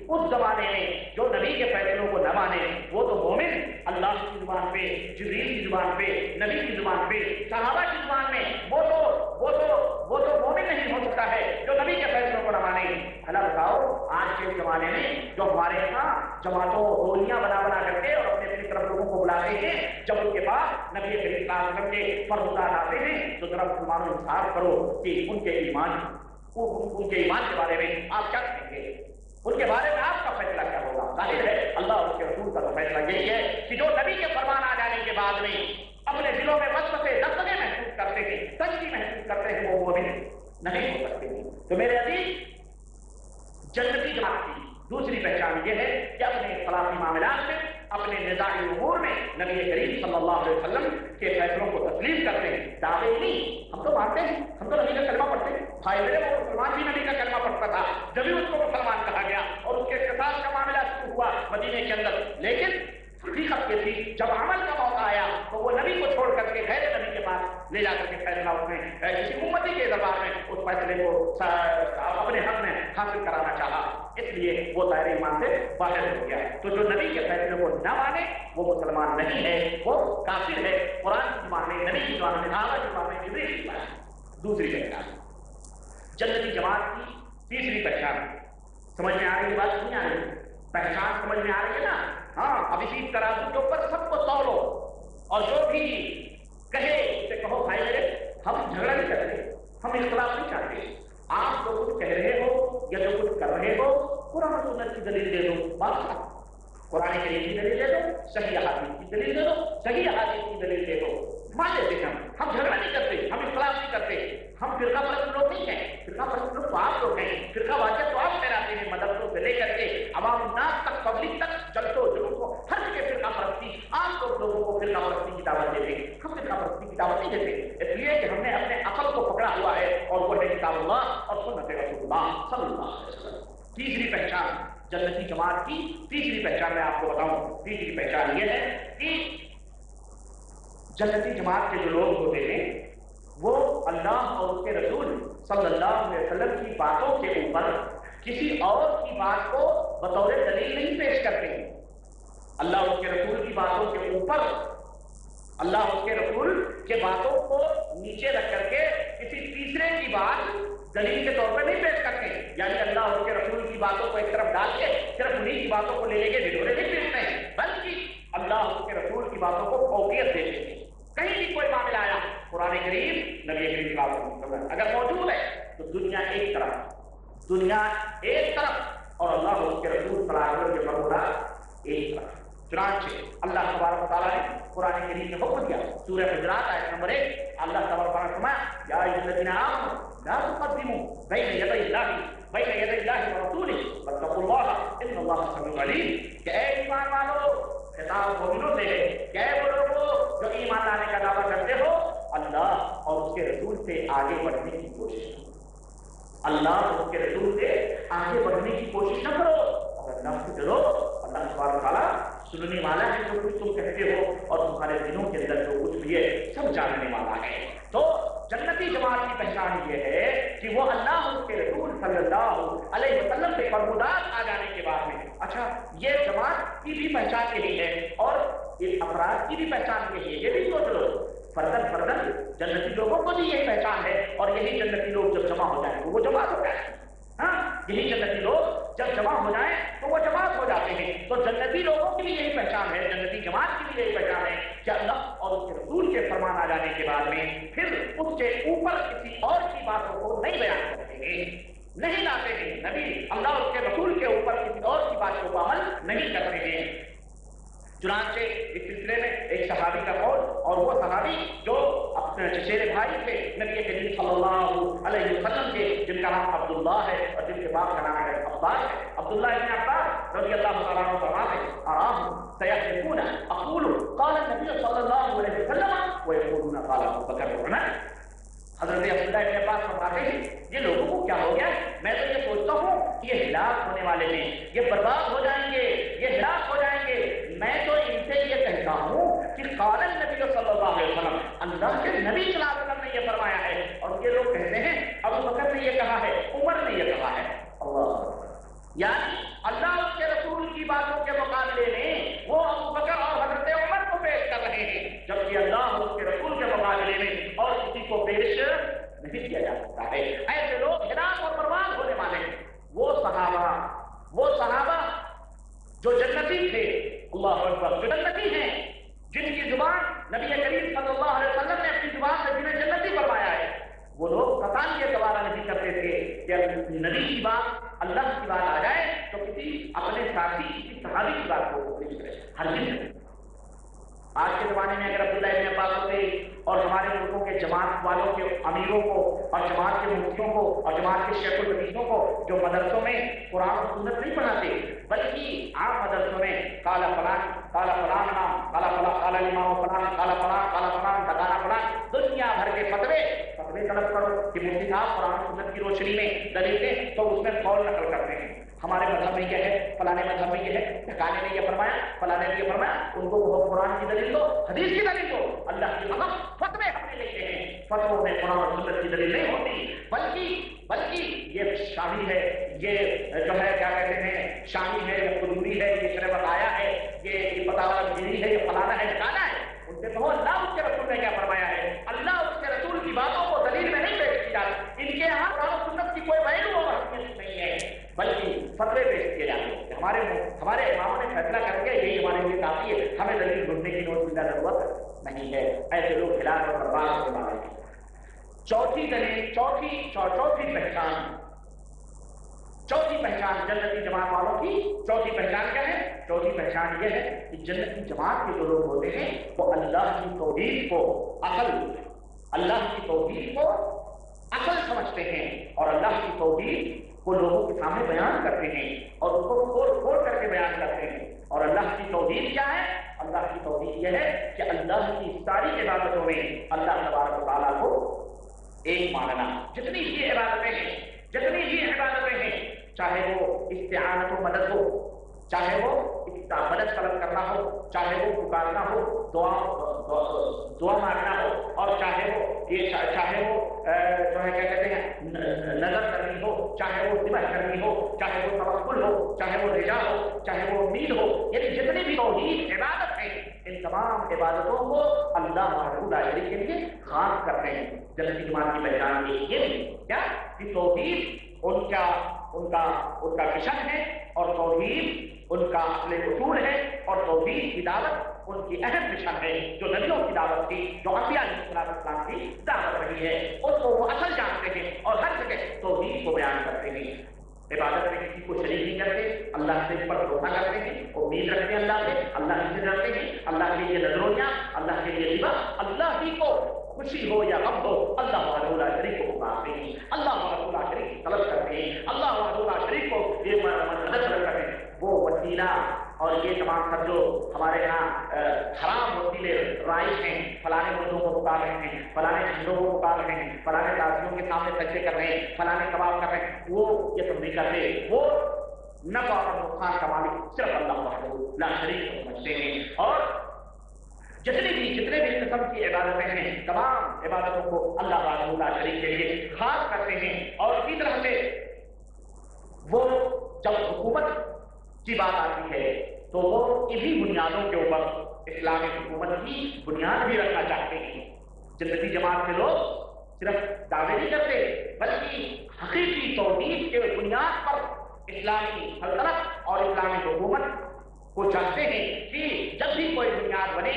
اس زمانے میں جو نبی کے فیصلوں کو نہ مانے وہ تو مومن اللہ کی زبان پہ، جبریل کی زبان پہ، نبی کی زبان پہ، صحابہ کی زبان میں وہ تو مومن نہیں ہو سکتا ہے جو نبی کے فیصلوں کو نہ مانے۔ بھلا بتاؤ آج کے زمانے میں جو ہمارے یہاں جماعتوں ٹولیاں بنا کر کے اور اپنے اپنی طرف لوگوں کو بلاتے ہیں، جب ان کے پاس نبی کریم صلی اللہ علیہ وسلم کے فرمودات آتے ہیں تو ذرا مسلمانوں انصاف کرو کہ ان کے ایمان کے بارے میں آپ کیا کہیں گے، ان کے بارے میں آپ کا فیصلہ کیا ہوگا؟ ظاہر ہے اللہ اور اس کے رسول کا تو فیصلہ یہی ہے کہ جو نبی کے فرمان آ جانے کے بعد میں اپنے دلوں میں وسوسے دغدغے محسوس کرتے ہیں، تنگی محسوس کرتے ہیں، وہ مومن نہیں ہو سکتے۔ تو میرے عزیز، جنتی جماعت کی دوسری پہچان یہ ہے کہ اپنے اختلافی معاملات میں، اپنے نزاعی امور میں نبی کریم صلی اللہ علیہ وسلم کے فیصلوں کو تسلیم کرتے ہیں۔ دعوے نہیں، ہم تو مانتے ہیں، ہم تو نبی کا کلمہ پڑھتے ہیں، بھائی میرے وہ مسلمان بھی نبی کا کلمہ پڑھتا تھا، جبھی اس کو مسلمان کہا گیا اور اس کے اقتصاد کا معاملہ شروع ہوا مدینے کے اندر۔ لیکن حقیقت یہ تھی جب عمل کا موقع آیا تو وہ نبی کو چھوڑ کر کے غیر نبی کے پاس لے جا کر کے فیصلہ اس نے کسی امتی کے دربار میں اس فیصلے کو اپنے حق میں حاصل کرانا چاہا، اس لیے وہ دائرہ ایمان سے باہر ہو گیا۔ تو جو نبی کے فیصلے کو نہ مانے وہ مسلمان نہیں ہے، وہ کافر ہے۔ قرآن کی زبان میں، نبی کی زبان میں، صحابہ کی زبان میں، جبریل کی زبان میں۔ دوسری پہچان جنتی جماعت کی تیسری پہچان، سمجھ میں آ رہی ہے بات نہیں آ رہی؟ پہچان سمجھ میں آ رہی ہے نا؟ ہاں، اب اسی ترازو کے اوپر سب کو تولو اور جو بھی کہے اسے کہو بھائی میرے ہم جھگڑا نہیں کرتے، ہم اختلاف نہیں چاہتے، آپ جو کچھ کہہ رہے ہو یا جو کچھ کر رہے ہو قرآن و سنت کی دلیل دے دو، بات قرآن کریم کی دلیل دے دو، صحیح احادیث کی دلیل دے دو، صحیح احادیث کی دلیل دے دو، مان لیتے ہیں ہم جھگڑا نہیں کرتے، ہم اختلاف نہیں کرتے، ہم فرقہ پرست لوگ نہیں ہیں، فرقہ پرست لوگ تو آپ لوگ ہیں، فرقہ واقعہ تو آپ پھیلاتے ہیں، مدرسوں سے لے کر کے عوام الناس تک، پبلک تک، چلتو جلوس کو ہر جگہ فرقہ پرستی، آپ لوگوں کو فرقہ پرستی کی دعوت دیتے ہیں، ہم فرقہ پرستی کی دعوت نہیں دیتے، اس لیے کہ ہم نے اپنے عقل کو پکڑا ہوا ہے اور وہ ہے کتاب اللہ اور سنت رسول اللہ صلی اللہ علیہ وسلم۔ تیسری پہچان جنتی جماعت کی تیسری پہچان میں آپ کو بتاؤں، تیسری پہچان یہ ہے کہ جنتی جماعت کے جو لوگ ہوتے ہیں وہ اللہ اور اس کے رسول صلی اللہ علیہ وسلم کی باتوں کے اوپر کسی اور کی بات کو بطور دلیل نہیں پیش کرتے ہیں۔ اللہ اور اس کے رسول کی باتوں کے اوپر، اللہ اور اس کے رسول کے باتوں کو نیچے رکھ کر کے کسی تیسرے کی بات دلیل کے طور پر نہیں پیش کرتے، یعنی اللہ اور اس کے رسول کی باتوں کو ایک طرف ڈال کے صرف انہیں کی باتوں کو لے کے ڈھیلورے نہیں پیشتے ہیں، بلکہ اللہ اور اس کے رسول کی باتوں کو فوقیت دیتے ہیں۔ کہیں بھی کوئی معاملہ آیا قرآن کریم، نبی کریم کی بات اگر موجود ہے تو دنیا ایک طرف اور اللہ اور اس کے رسول صلی اللہ علیہ وسلم کے فرمودات ایک طرف۔ چنانچہ اللہ تبارک و تعالیٰ نے قرآن کریم میں حکم دیا، سورہ حجرات آیت نمبر 1، اللہ تبارک و تعالیٰ نے فرمایا یا ایھا الذین آمنوا لا تقدموا بین یدی اللہ ورسولہ واتقوا اللہ ان اللہ سمیع علیم، کہ اے ایمان والو، خطاب مومنوں سے ہے کہ اے وہ لوگوں جو ایمان لانے کا دعویٰ کرتے ہو، اللہ اور اس کے رسول سے آگے بڑھنے کی کوشش کرو، اللہ اور اس کے رسول سے آگے بڑھنے کی کوشش نہ کرو، اگر نہ کرو اللہ تبارک و تعالیٰ سننے والا ہے جو کچھ تم کہتے ہو اور تمہارے دلوں کے اندر جو کچھ بھی ہے سب جاننے والا ہے۔ تو جنتی جماعت کی پہچان یہ ہے کہ وہ اللہ اور اس کے رسول صلی اللہ علیہ وسلم سے فرمودات آ جانے کے بعد میں، اچھا یہ جماعت کی بھی پہچان یہی ہے اور یہ افراد کی بھی پہچان یہی ہے، یہ بھی سوچ لو، فردن جنتی لوگوں کو بھی یہی پہچان ہے اور یہی جنتی لوگ جب جمع ہو جائیں وہ جماعت ہو جائے، ہاں یہی جنتی لوگ جب جمع ہو جائیں تو وہ جماعت ہو جاتے ہیں۔ تو جنتی لوگوں کی بھی یہی پہچان ہے، جنتی جماعت کی بھی یہی پہچان ہے کہ اللہ اور اس کے رسول کے فرمان آ جانے کے بعد میں پھر اس کے اوپر کسی اور کی باتوں کو نہیں بیان کرتے ہیں، نہیں لاتے ہیں، نبی اللہ اور اس کے رسول کے اوپر کسی اور کی باتوں کو عمل نہیں کرتے ہیں۔ چنانچہ اس سلسلے میں ایک صحابی کا قول، اور وہ صحابی جو اپنے چچیرے بھائی تھے نبی کریم صلی اللہ علیہ وسلم کے، جن کا نام عبداللہ ہے اور جن کے باپ کا نام ہے عباس ہے، عبداللہ ابن عباس رضی اللہ تعالیٰ عنہ فرماتے ہیں اراہم سیحلفون اقول قال النبی صلی اللہ علیہ وسلم ویقولون قال ابو بکر وعمر۔ حضرت عبداللہ ابن عباس فرماتے ہیں یہ لوگوں کو کیا ہو گیا، میں تو یہ سوچتا ہوں کہ یہ ہلاک ہونے والے ہیں، یہ برباد ہو جائیں گے، یہ ہلاک ہو جائیں گے، میں تو ان سے یہ کہتا ہوں کہ قال النبی صلی اللہ علیہ وسلم، اللہ کے نبی صلی اللہ علیہ وسلم نے یہ فرمایا ہے، اور یہ لوگ کہتے ہیں ابو بکر نے یہ کہا ہے، عمر نے یہ کہا ہے۔ اللہ، یعنی اللہ وہ صحابہ جو جنتی تھے، اللہ اکبر، جو جنتی ہیں، جن کی زبان نبی کریم صلی اللہ علیہ وسلم نے اپنی زبان سے جنہیں جنتی فرمایا ہے، وہ لوگ قطعاً یہ گوارا نہیں کرتے تھے کہ نبی کی بات، اللہ کی بات آ جائے تو کسی اپنے ساتھی، کسی صحابی کی بات کو نہیں کرے، ہر چیز۔ آج کے زمانے میں اگر عبداللہ ابن عباس ہوتے اور ہمارے ملکوں کے جماعت والوں کے امیروں کو اور جماعت کے مفتیوں کو اور جماعت کے شیخ الحدیثوں کو جو مدرسوں میں قرآن و سنت نہیں پڑھاتے بلکہ عام مدرسوں میں کالا فلان نام، کالا فلان، کالا امام فلان، کالا فلان، کالا فلان، ٹھکانا فلان، دنیا بھر کے فتوے طلب کرو کہ مفتی صاحب قرآن و سنت کی روشنی میں دلیل دیں تو اس میں قول نقل کرتے ہیں، ہمارے مذہب میں یہ ہے، فلانے مذہب میں یہ ہے، ٹھکانے نے یہ فرمایا، فلانے نے یہ فرمایا، ان کو وہ قرآن کی دلیل دو، حدیث کی دلیل دو، اللہ کی قسم فتوے ہم نے لکھے ہیں، فتووں میں قرآن اور سنت کی دلیل نہیں ہوتی، بلکہ یہ شامی ہے، یہ جو ہے کیا کہتے ہیں، شامی ہے، یہ قدوری ہے، یہ شرف آیا ہے، یہ بتاوا گیری ہے، یہ فلانا ہے، ٹھکانا ہے، ان سے کہو اللہ اس کے رسول نے کیا فرمایا ہے، اللہ اس کے رسول کی باتوں کو دلیل میں نہیں پیش کیا، ان کے یہاں قرآن و سنت کی کوئی ویلو اور اہمیت نہیں ہے، بلکہ فتوے پیش کیے جاتے ہیں۔ ہمارے اماموں نے فیصلہ کر کے یہی ہمارے لیے کافی ہے، ہمیں دلیل ڈھونڈنے کی ضرورت نہیں ہے، ایسے لوگ ہلاک اور برباد ہونے والے ہیں۔ چوتھی دلیل، چوتھی پہچان جنتی جماعت والوں کی چوتھی پہچان کیا ہے؟ چوتھی پہچان یہ ہے کہ جنتی جماعت کے جو لوگ ہوتے ہیں وہ اللہ کی توحید کو اصل سمجھتے ہیں اور اللہ کی توحید کو لوگوں کے سامنے بیان کرتے ہیں اور اس کو کھول کر کے بیان کرتے ہیں۔ اور اللہ کی توحید کیا ہے؟ اللہ کی توحید یہ ہے کہ اللہ کی ساری عبادتوں میں اللہ تبارک و تعالیٰ کو ایک ماننا، جتنی بھی عبادتیں ہیں، چاہے وہ استعانت و مدد ہو، چاہے وہ مدد طلب کرنا ہو، چاہے وہ پکارنا ہو، دعا مانگنا ہو، اور چاہے وہ جو ہے کیا کہتے ہیں نظر کرنی ہو، چاہے وہ ذبح کرنی ہو، چاہے وہ توکل ہو، چاہے وہ رجا ہو، چاہے وہ امید ہو، یعنی جتنی بھی توحید عبادت ہے ان تمام عبادتوں کو اللہ وحدہ لا شریک کے لیے خاص کرتے ہیں۔ جنتی جماعت کی پہچان یہ نہیں کیا کہ توحید ان کا مشن ہے اور توحید ان کا اصل اصول ہے اور توحید کی دعوت ان کی اہم مشن ہے، جو نبیوں کی دعوت تھی، جو انبیاء علیہ السلام کی دعوت رہی ہے، اس کو وہ اصل جانتے ہیں اور ہر جگہ توحید کو بیان کرتے ہیں۔ عبادت میں کسی کو شریک نہیں کرتے، اللہ سے پر بھروسہ کرتے ہیں، امید رکھتے ہیں اللہ سے، اللہ سے ڈرتے ہیں، اللہ کے لیے نذرونیاں، اللہ کے لیے ذبح، اللہ ہی کو خوشی ہو یا غم ہو اللہ وحدہ لا شریک کو پکارتے ہیں، اللہ وحدہ لا شریک کی طلب کرتے ہیں، اللہ وحدہ لا شریک کو یہ مدد کرتے ہیں۔ وہ وسیلہ اور یہ تمام سب جو ہمارے یہاں حرام وسیلے رائج ہیں، فلانے مردوں کو پکار رہے ہیں، فلانے جھنڈوں کو پکار رہے ہیں، فلانے تازیوں کے سامنے سجدے کر رہے ہیں، فلانے کباب کر رہے ہیں، وہ یہ سب نہیں کرتے، وہ نفع اور نقصان کا مالک صرف اللہ وحدہ لا شریک کو سمجھتے ہیں، اور جتنے بھی قسم کی عبادتیں ہیں تمام عبادتوں کو اللہ وحدہ لا شریک کے لیے خاص کرتے ہیں۔ اور اسی طرح سے وہ جب حکومت کی بات آتی ہے تو وہ انہی بنیادوں کے اوپر اسلامی حکومت کی بنیاد بھی رکھنا چاہتے ہیں۔ جنتی جماعت کے لوگ صرف دعوے نہیں کرتے بلکہ حقیقی توحید کے بنیاد پر اسلامی سلطنت اور اسلامی حکومت کو چاہتے ہیں کہ جب بھی کوئی بنیاد بنے،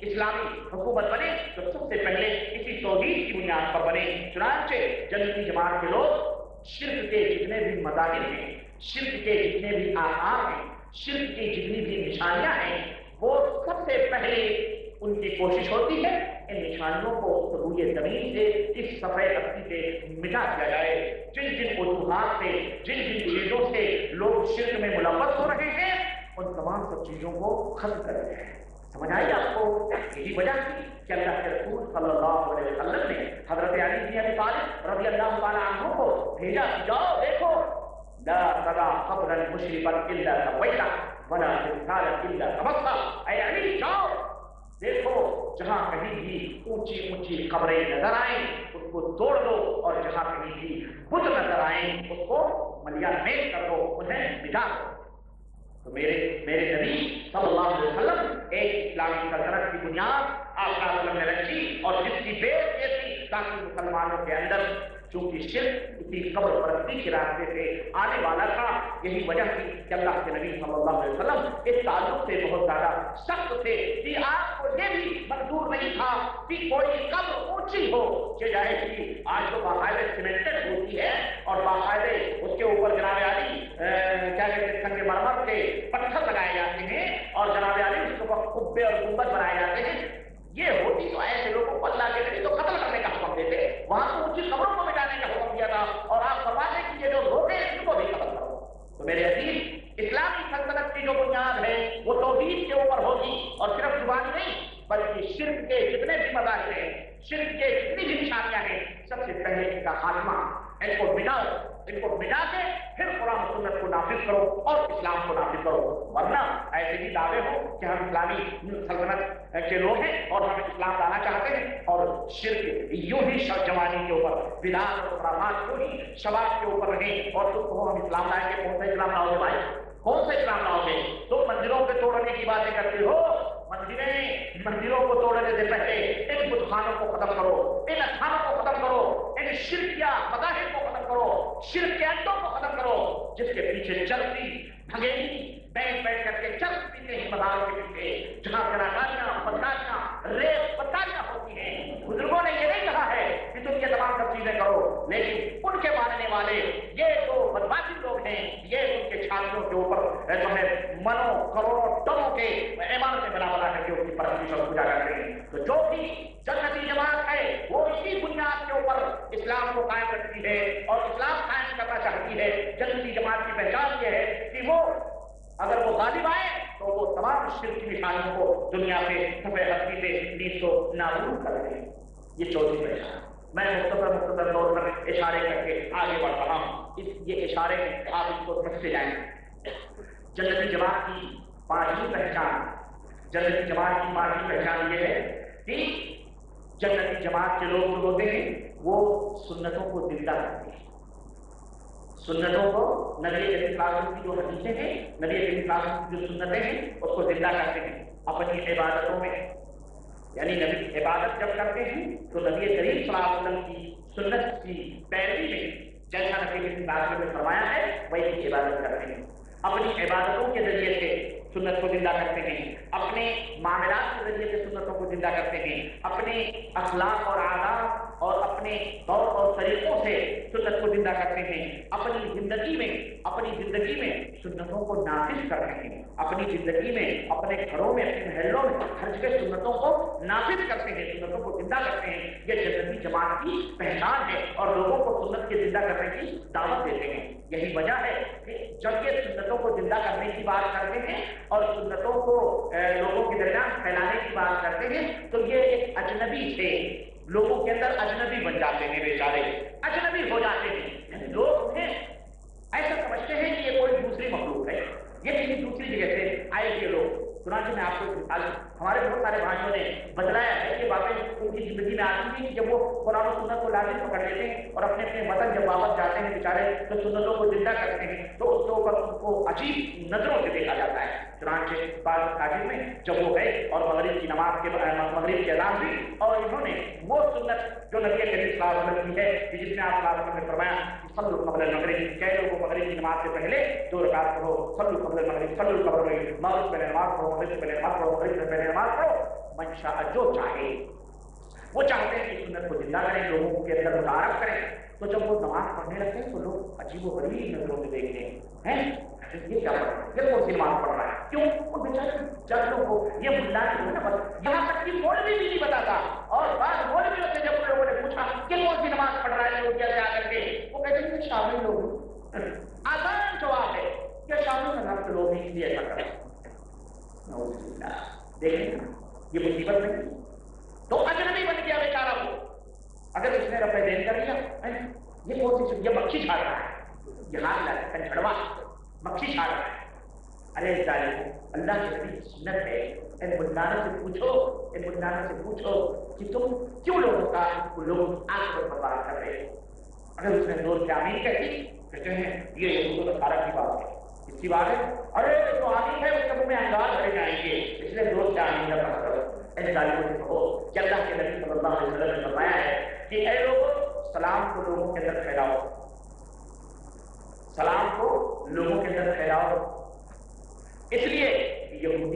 اسلامی حکومت بنے، تو سب سے پہلے اسی توحید کی بنیاد پر بنے۔ چنانچہ جنتی جماعت کے لوگ شرک کے جتنے بھی مظاہر ہیں، شرک کے جتنے بھی آثار ہیں، شرک کی جتنی بھی نشانیاں ہیں، وہ سب سے پہلے ان کی کوشش ہوتی ہے ان نشانیوں کو روئے زمین سے، اس صفحے ہستی سے مٹا دیا جائے۔ جن وجوہات سے، جن چیزوں سے لوگ شرک میں ملوث ہو رہے ہیں، ان تمام سب چیزوں کو ختم کر دیا ہے۔ سمجھ آئی آپ کو؟ یہی وجہ تھی کہ اللہ کے رسول صلی اللہ علیہ وسلم نے حضرت علی بن ابی طالب رضی اللہ تعالی عنہ کو بھیجا، جاؤ دیکھو لا ترى قبرا مشرفا الا سويته ولا تمثالا الا طمسته، اے علی جاؤ دیکھو جہاں کہیں بھی اونچی قبریں نظر آئیں اس کو توڑ دو، اور جہاں کہیں بھی بت نظر آئیں اس کو ملیان میل کر دو، انہیں مٹا دو۔ تو میرے نبی صلی اللہ علیہ وسلم ایک اسلامی سلطنت کی بنیاد آپ نے رکھی، اور جس کی بیس یہ تھی تاکہ مسلمانوں کے اندر چونکہ شرک اسی قبر پرستی کے راستے سے آنے والا تھا. یہی وجہ تھی کہ اللہ کے نبی صلی اللہ علیہ وسلم اس تعلق سے بہت زیادہ سخت تھے کہ آپ کو یہ بھی منظور نہیں تھا کہ کوئی قبر اونچی ہو کہ جائے کہ آج تو باقاعدہ سیمنٹڈ ہوتی ہے اور باقاعدہ اس کے اوپر جناب علی کیا کہتے ہیں سنگ مرمر کے پتھر لگائے جاتے ہیں اور جناب علی اس کے اوپر قبے اور گنبد بنائے جاتے ہیں. یہ ہوتی تو ایسے لوگوں کو اللہ کے نبی تو قتل کرنے کا حکم دیتے, وہاں تو اونچی قبروں کو مٹانے کا حکم دیا تھا اور آپ فرماتے کہ یہ جو لوگ ہیں ان کو بھی قتل کرو. تو میرے عزیز, اسلامی سلطنت کی جو بنیاد ہے وہ توحید کے اوپر ہوگی اور صرف زبانی نہیں بلکہ شرک کے جتنے بھی مظاہر ہیں, شرک کے جتنی بھی نشانیاں ہیں, سب سے پہلے ان کا خاتمہ. ان کو مٹاؤ, ان کو مٹا کے پھر قرآن و سنت کو نافذ کرو اور اسلام کو نافذ کرو. ورنہ ایسے ہی دعوے ہو کہ ہم اسلامی سلطنت کے لوگ ہیں اور ہم اسلام لانا چاہتے ہیں اور شرک یوں ہی جوانی کے اوپر, بدعات اور خرافات یوں ہی شباب کے اوپر رہیں اور تم کہو ہم اسلام لائیں گے. کون سا اسلام لاؤ گے بھائی, کون سا اسلام لاؤ گے؟ تم مندروں پہ توڑنے کی باتیں کرتے ہو. مندروں کو توڑنے سے پہلے ان بت خانوں کو ختم کرو, ان اخانوں کو ختم کرو, ان شرکیہ مذاہب کو ختم کرو, شرک کے اڈوں کو ختم کرو جس کے پیچھے چلتی بھگیڑی بیٹھ کر کے چل پیتے ہیں مزاروں کے پیچھے, جہاں کراکاریاں بدکاریاں ریپ بدکاریاں ہوتی ہیں. بزرگوں نے یہ نہیں کہا ہے کہ تم یہ تمام سب چیزیں کرو, لیکن ان کے ماننے والے یہ جو بدماشی لوگ ہیں یہ ان کے چھاتیوں کے اوپر جو ہے منوں کروڑوں ٹنوں کے عمارتیں بنا کر کے ان کی پرورش اور پوجا کرتے ہیں. تو جو بھی جنتی جماعت ہے وہ اسی بنیاد کے اوپر اسلام کو قائم رکھتی ہے اور اسلام قائم کرنا چاہتی ہے. جنتی جماعت کی پہچان یہ ہے کہ وہ اگر وہ غالب آئے تو وہ تمام شرک کی نشانیوں کو دنیا سے صفحہ ہستی سے نیز و نابود کر دیں. یہ چوتھی پہچان. میں مختصر طور پر اشارے کر کے آگے بڑھ رہا ہوں. یہ اشارے آپ اس کو سمجھتے جائیں. جنتی جماعت کی پانچویں پہچان, جنتی جماعت کی پانچویں پہچان یہ ہے کہ جنتی جماعت کے لوگ ہوتے ہیں وہ سنتوں کو زندہ کرتے ہیں. سنتوں کو نبی کریم صلی اللہ علیہ وسلم کی جو حدیثیں ہیں, نبی کریم صلی اللہ علیہ وسلم کی جو سنتیں ہیں اس کو زندہ کرتے ہیں اپنی عبادتوں میں. یعنی نبی عبادت جب کرتے ہیں تو نبی کریم صلی اللہ علیہ وسلم کی سنت کی پیروی میں جیسا نبی کریم صلی اللہ علیہ وسلم نے فرمایا ہے وہی عبادت کرتے ہیں. اپنی عبادتوں کے ذریعے سے سنت کو زندہ کرتے ہیں, اپنے معاملات کے ذریعے سے سنتوں کو زندہ کرتے ہیں, اپنے اخلاق اور عادات اور اپنے طور اور طریقوں سے سنت کو زندہ کرتے ہیں, اپنی زندگی میں سنتوں کو نافذ کرتے ہیں, اپنی زندگی میں اپنے گھروں میں اپنے محلوں میں ہر جگہ سنتوں کو نافذ کرتے ہیں, سنتوں کو زندہ کرتے ہیں. یہ جنتی جماعت کی پہچان ہے اور لوگوں کو سنت کے زندہ کرنے کی دعوت دیتے ہیں. یہی وجہ ہے کہ جب یہ سنتوں کو زندہ کرنے کی بات کرتے ہیں اور سنتوں کو لوگوں کے درمیان پھیلانے کی بات کرتے ہیں تو یہ ایک اجنبی سے لوگوں کے اندر اجنبی بن جاتے ہیں, بیچارے اجنبی ہو جاتے ہیں. لوگ انہیں ایسا سمجھتے ہیں کہ یہ کوئی دوسری مخلوق ہے, یہ کسی دوسری جگہ سے آئے ہوئے لوگ. چنانچہ میں آپ کو ہمارے بہت سارے بھائیوں نے بتلایا ہے کہ باتیں ان کی زندگی میں آتی ہیں کہ جب وہ قرآن و سنت کو لازم پکڑ لیتے ہیں اور اپنے اپنے وطن جب واپس جاتے ہیں بیچارے تو سنتوں کو زندہ کرتے ہیں تو اس کے اوپر ان کو عجیب نظروں سے دیکھا جاتا ہے. چنانچہ بعض مساجد میں جب وہ گئے اور مغرب کی نماز کے مغرب کی اذان ہوئی اور انہوں نے وہ سنت جو نبی کریم صلی اللہ علیہ وسلم کی ہے کہ جس میں آپ صلی اللہ علیہ وسلم نے فرمایا صلو قبل المغرب, کئی لوگوں کو مغرب کی نماز سے پہلے 2 رکعت پڑھو, صلو قبل المغرب, صلو قبل المغرب, مغرب پہلے نماز پڑھو, مغرب سے پہلے نماز پڑھو, مغرب سے پہلے نماز پڑھو. من شاء جو چاہے, وہ چاہتے ہیں کہ سنت کو زندہ کریں, لوگوں کے اندر متعارف کریں. تو جب وہ نماز پڑھنے لگتے ہیں تو لوگ عجیب و غریب نظروں سے دیکھتے ہیں یہ کیا پڑھ رہا ہے, یہ کون سی نماز پڑھ رہا ہے, کیوں وہ بیچارے ججوں کو یہ ملا نہیں نا بس یہاں تک کہ مولوی بھی نہیں بتاتا. اور بعض مولویوں سے جب لوگوں نے پوچھا کہ کون سی نماز پڑھ رہا ہے لوگ کیسے آ کر کے, وہ کہتے ہیں شامل لوگ. آسان جواب ہے کہ شامل مذہب کے لوگ اس لیے ایسا کرتے ہیں. دیکھیں یہ مصیبت نہیں تو اجنبی بن گیا بیچارہ وہ. اگر اس نے رفع دین کر لیا یہ کون سی یہ مکھی چھاڑ رہا ہے, یہ ہاتھ لا کنچڑوا مکھی چھاڑ رہا ہے. ارے ظالم, اللہ کی سنت ہے. ان بندانوں سے پوچھو کہ تم کیوں لوگوں کا لوگ آنکھ پر برباد کر رہے ہو. اگر اس نے زور سے آمین کہتی کہتے ہیں یہ یہود و نصارہ کی بات ہے, اس کی بات ہے. ارے جو آمین ہے اس کے منہ میں انگار بھرے جائیں گے, اس لیے زور سے آمین نہ کرو. ان ظالموں سے کہو کہ اللہ کے نبی صلی اللہ علیہ وسلم نے فرمایا ہے کہ اے لوگوں سلام کو لوگوں کے اندر پھیلاؤ، سلام کو لوگوں کے اندر پھیلاؤ۔ اس لیے یہودی